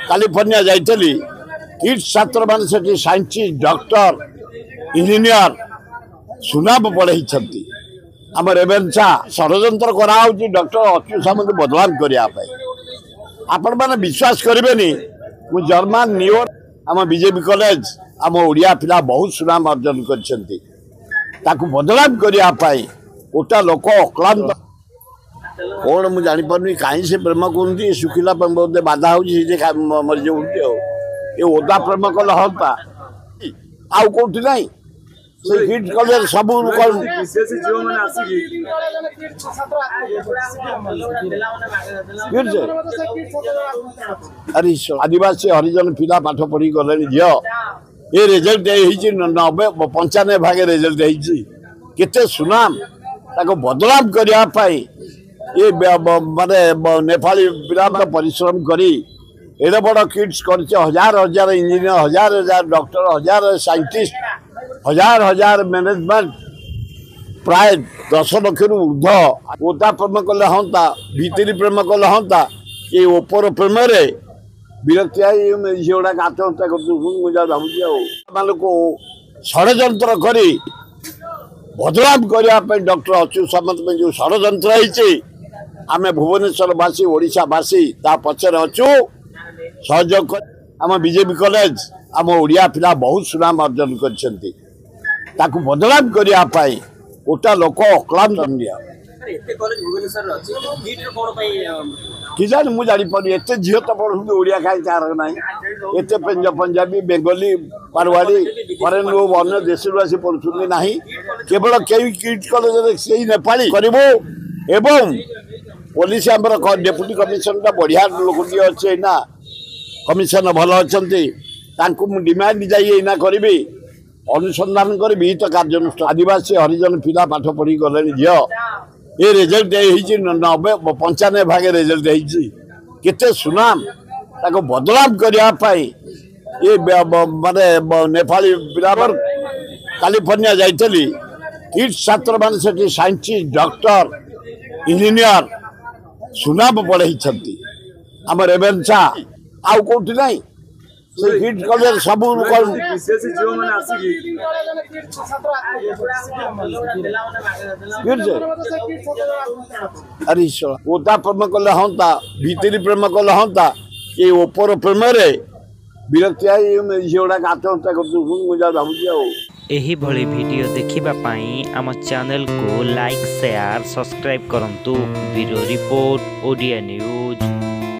California ଯାଇଥିଲି। Kids ଛାତ୍ରମାନେ ସେଠି ସାଇଣ୍ଟିଷ୍ଟ ଡକ୍ଟର ଇଞ୍ଜିନିୟର ସୁନାମ ବଢ଼େଇଛନ୍ତି। ଆମ ରେଭେନ୍ସା ଷଡ଼ଯନ୍ତ୍ର କରାହେଉଛି ଡକ୍ଟର ଅଚ୍ୟୁତ ସାମନ୍ତଙ୍କୁ ବଦନାମ କରିବା ପାଇଁ। ଆପଣମାନେ ବିଶ୍ୱାସ କରିବେନି, ମୁଁ ଜର୍ମାନ ନ୍ୟୁୟର୍କ ଆମ ବିଜେପି କଲେଜ ଆମ ଓଡ଼ିଆ ପିଲା ବହୁତ ସୁନାମ ଅର୍ଜନ କରିଛନ୍ତି। ତାକୁ ବଦନାମ କରିବା ପାଇଁ ଗୋଟା ଲୋକ ଅକ୍ଳାନ୍ତ କଣ ମୁଁ ଜାଣିପାରୁନି କାହିଁ ସେ ପ୍ରେମ କରନ୍ତି। ଶୁଖିଲା ପ୍ରେମ ବୋଧେ ବାଧା ହେଉଛି ସେ ମରିଯାଉଛନ୍ତି। ଆଉ ଏ ଓଦା ପ୍ରେମ କଲେ ହନ୍ତା ଆଉ କୋଉଠି ନାହିଁ। ସେ କିଡ୍ କଲେଜ ସବୁ ଆଦିବାସୀ ହରିଜନ ପିଲା ପାଠ ପଢି ଗଲେଣି ଝିଅ। ଏ ରେଜଲ୍ଟ ହେଇଛି 95% ରେଜଲ୍ଟ ହେଇଛି। କେତେ ସୁନାମ ତାକୁ ବଦନାମ କରିବା ପାଇଁ ଏ ମାନେ ନେପାଳୀ ପିଲାମାନେ ପରିଶ୍ରମ କରି ଏଡ଼େ ବଡ଼ କିଡ୍ସ କରିছে। ହଜାର ହଜାର ଇଞ୍ଜିନିୟର, ହଜାର ହଜାର ଡକ୍ଟର, ହଜାର ସାଇଣ୍ଟିଷ୍ଟ, ହଜାର ହଜାର ମ୍ୟାନେଜମେଣ୍ଟ, ପ୍ରାୟ 10 ଲକ୍ଷରୁ ଉର୍ଦ୍ଧ୍ୱ। ଓଦା ପ୍ରେମ କଲେ ହନ୍ତା, ଭିତରି ପ୍ରେମ କଲେ ହନ୍ତା। ଏ ଉପର ପ୍ରେମରେ ବିରକ୍ତି ଝିଅଗୁଡ଼ାକ ଆତ୍ମହତ୍ୟା କରୁଛନ୍ତି। ମୁଁ ଯାହା ଭାବୁଛି ଆଉ ସେମାନଙ୍କୁ ଷଡ଼ଯନ୍ତ୍ର କରି ବଦନାମ କରିବା ପାଇଁ ଡକ୍ଟର ଅଚ୍ୟୁତ ସାମନ୍ତ ପାଇଁ ଯେଉଁ ଷଡ଼ଯନ୍ତ୍ର ହେଇଛି, ଆମେ ଭୁବନେଶ୍ୱରବାସୀ ଓଡ଼ିଶାବାସୀ ତା ପଛରେ ଅଛୁ। ସହଯୋଗ ଆମ ବିଜେପି କଲେଜ ଆମ ଓଡ଼ିଆ ପିଲା ବହୁତ ସୁନାମ ଅର୍ଜନ କରିଛନ୍ତି। ତାକୁ ବଦନାମ କରିବା ପାଇଁ ଗୋଟା ଲୋକ ଅକ୍ଳାନ୍ତ। କି ଜାଣି ମୁଁ ଜାଣିପାରୁନି। ଏତେ ଝିଅ ତ ପଢୁଛନ୍ତି ଓଡ଼ିଆ କାହିଁ କାହାର ନାହିଁ। ଏତେ ପଞ୍ଜାବୀ, ବେଙ୍ଗଲୀ, ମାରୱାଡ଼ି, ଫରେନ୍ ଅନ୍ୟ ଦେଶରୁ ଆସି ପଢୁଛନ୍ତି ନାହିଁ। କେବଳ କେହି କିଡ୍ କଲେଜରେ ସେଇ ନେପାଳୀ କରିବୁ। ଏବଂ ପୋଲିସ ଆମର ଡେପୁଟି କମିଶନରଟା ବଢ଼ିଆ ଲୋକଟିଏ ଅଛି। ଏଇନା କମିଶନ ଭଲ ଅଛନ୍ତି। ତାଙ୍କୁ ମୁଁ ଡିମାଣ୍ଡ ଯାଇ ଏଇନା କରିବି, ଅନୁସନ୍ଧାନ କରି ବିହିତ କାର୍ଯ୍ୟାନୁଷ୍ଠାନ। ଆଦିବାସୀ ହରିଜନ ପିଲା ପାଠ ପଢି ଗଲେଣି ଝିଅ। ଏ ରେଜଲ୍ଟ ହେଇଛି 95% ରେଜଲ୍ଟ ହେଇଛି। କେତେ ସୁନାମ ତାକୁ ବଦନାମ କରିବା ପାଇଁ ଏ ମାନେ ନେପାଳୀ ପିଲାମାନେ କାଲିଫର୍ଣ୍ଣିଆ ଯାଇଥିଲି। କିଡ୍ସ ଛାତ୍ରମାନେ ସେଠି ସାଇଣ୍ଟିଷ୍ଟ ଡକ୍ଟର ଇଞ୍ଜିନିୟର ସୁନାମ ବଢ଼େଇଛନ୍ତି। ଆମ ରେଭେନ୍ସା ଆଉ କୋଉଠି ନାହିଁ। ସେ କିଡ୍ କଲେଜ ସବୁ ଓଦା ପ୍ରେମ କଲେ ହନ୍ତା, ଭିତରି ପ୍ରେମ କଲେ ହନ୍ତା। ଏ ଉପର ପ୍ରେମରେ ବିରକ୍ତି ଝିଅଗୁଡ଼ାକ ଆତ୍ମହତ୍ୟା କରୁଛନ୍ତି। ମୁଁ ଯାହା ଭାବୁଛି ଆଉ ଏହିଭଳି ଭିଡ଼ିଓ ଦେଖିବା ପାଇଁ ଆମ ଚ୍ୟାନେଲକୁ ଲାଇକ୍, ସେୟାର, ସବସ୍କ୍ରାଇବ୍ କରନ୍ତୁ। Bureau report, Odia news.